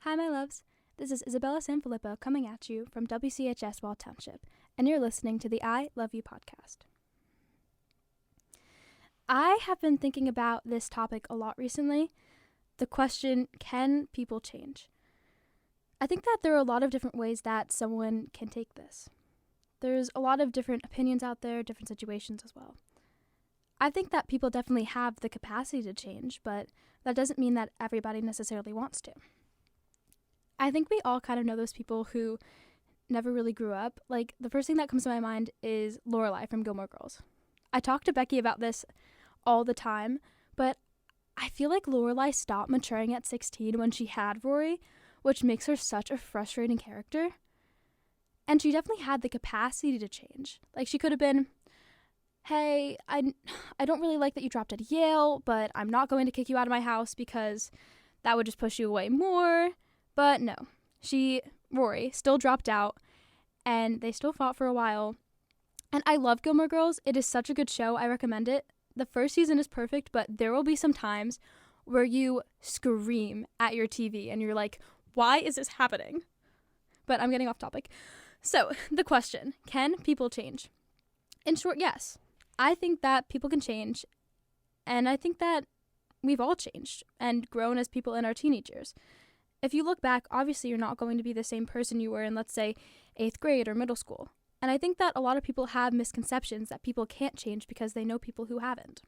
Hi, my loves. This is Isabella Sanfilippo coming at you from WCHS Wall Township, and you're listening to the I Love You podcast. I have been thinking about this topic a lot recently. The question, can people change? I think that there are a lot of different ways that someone can take this. There's a lot of different opinions out there, different situations as well. I think that people definitely have the capacity to change, but that doesn't mean that everybody necessarily wants to. I think we all kind of know those people who never really grew up. Like, the first thing that comes to my mind is Lorelai from Gilmore Girls. I talk to Becky about this all the time, but I feel like Lorelai stopped maturing at 16 when she had Rory, which makes her such a frustrating character. And she definitely had the capacity to change. Like, she could have been, hey, I don't really like that you dropped out of Yale, but I'm not going to kick you out of my house because that would just push you away more. But no, Rory, still dropped out, and they still fought for a while. And I love Gilmore Girls. It is such a good show. I recommend it. The first season is perfect, but there will be some times where you scream at your TV and you're like, why is this happening? But I'm getting off topic. So, the question, can people change? In short, yes. I think that people can change, and I think that we've all changed and grown as people in our teenage years. If you look back, obviously you're not going to be the same person you were in, let's say, 8th grade or middle school. And I think that a lot of people have misconceptions that people can't change because they know people who haven't.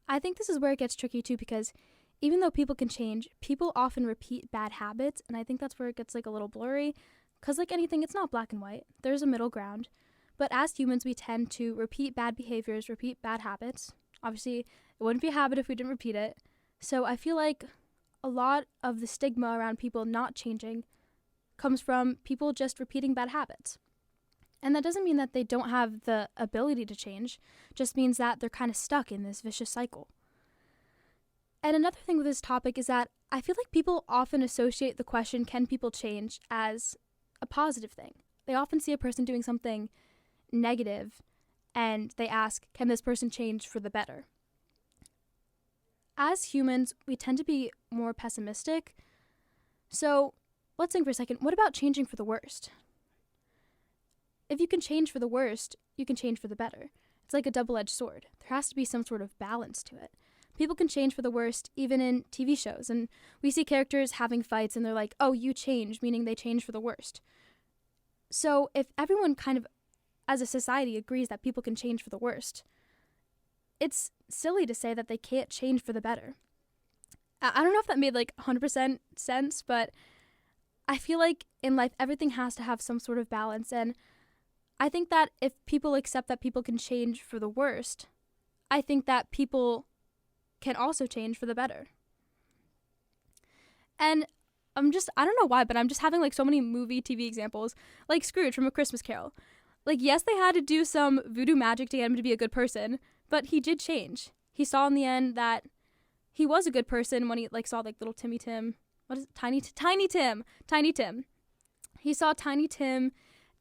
I think this is where it gets tricky too, because even though people can change, people often repeat bad habits, and I think that's where it gets like a little blurry, because like anything, it's not black and white. There's a middle ground. But as humans, we tend to repeat bad behaviors, repeat bad habits. Obviously, it wouldn't be a habit if we didn't repeat it. So I feel like a lot of the stigma around people not changing comes from people just repeating bad habits. And that doesn't mean that they don't have the ability to change, just means that they're kind of stuck in this vicious cycle. And another thing with this topic is that I feel like people often associate the question, can people change, as a positive thing. They often see a person doing something negative and they ask, can this person change for the better? As humans, we tend to be more pessimistic. So let's think for a second, what about changing for the worst? If you can change for the worst, you can change for the better. It's like a double-edged sword. There has to be some sort of balance to it. People can change for the worst even in TV shows, and we see characters having fights and they're like, oh, you change, meaning they change for the worst. So if everyone kind of, as a society, agrees that people can change for the worst, it's silly to say that they can't change for the better. I don't know if that made like 100% sense, but I feel like in life everything has to have some sort of balance, and I think that if people accept that people can change for the worst, I think that people can also change for the better. And I don't know why, but I'm just having like so many movie, TV examples, like Scrooge from A Christmas Carol. Like, yes, they had to do some voodoo magic to get him to be a good person, but he did change. He saw in the end that he was a good person when he like saw like little Timmy Tim. What is it? Tiny Tim. He saw Tiny Tim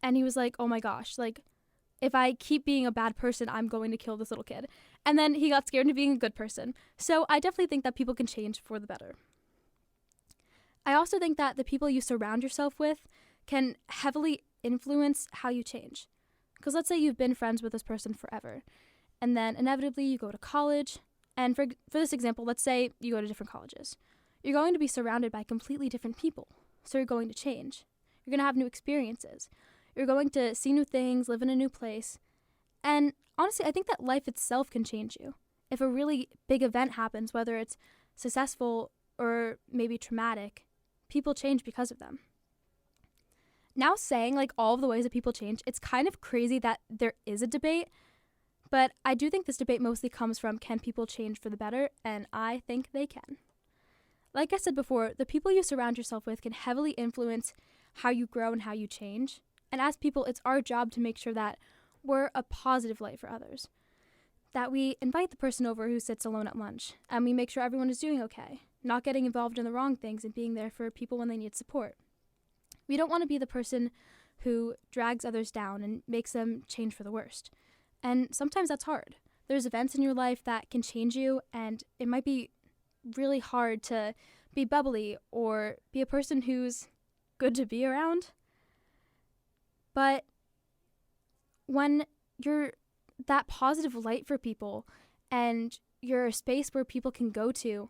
and he was like, oh my gosh, like if I keep being a bad person, I'm going to kill this little kid. And then he got scared into being a good person. So I definitely think that people can change for the better. I also think that the people you surround yourself with can heavily influence how you change. Because let's say you've been friends with this person forever, and then inevitably you go to college, and for this example, let's say you go to different colleges. You're going to be surrounded by completely different people, so you're going to change. You're going to have new experiences. You're going to see new things, live in a new place, and honestly, I think that life itself can change you. If a really big event happens, whether it's successful or maybe traumatic, people change because of them. Now saying like all of the ways that people change, it's kind of crazy that there is a debate, but I do think this debate mostly comes from, can people change for the better? And I think they can. Like I said before, the people you surround yourself with can heavily influence how you grow and how you change. And as people, it's our job to make sure that we're a positive light for others. That we invite the person over who sits alone at lunch, and we make sure everyone is doing okay, not getting involved in the wrong things and being there for people when they need support. We don't want to be the person who drags others down and makes them change for the worst. And sometimes that's hard. There's events in your life that can change you, and it might be really hard to be bubbly or be a person who's good to be around. But when you're that positive light for people and you're a space where people can go to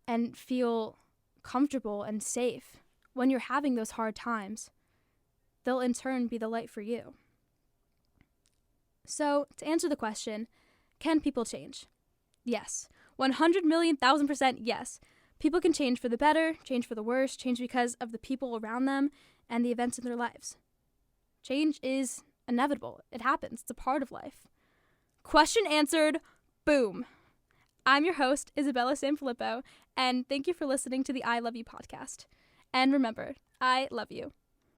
and feel comfortable and safe when you're having those hard times, they'll in turn be the light for you. So, to answer the question, can people change? Yes. 100,000,000% yes. People can change for the better, change for the worse, change because of the people around them and the events in their lives. Change is inevitable. It happens. It's a part of life. Question answered. Boom. I'm your host, Isabella Sanfilippo, and thank you for listening to the I Love You podcast. And remember, I love you.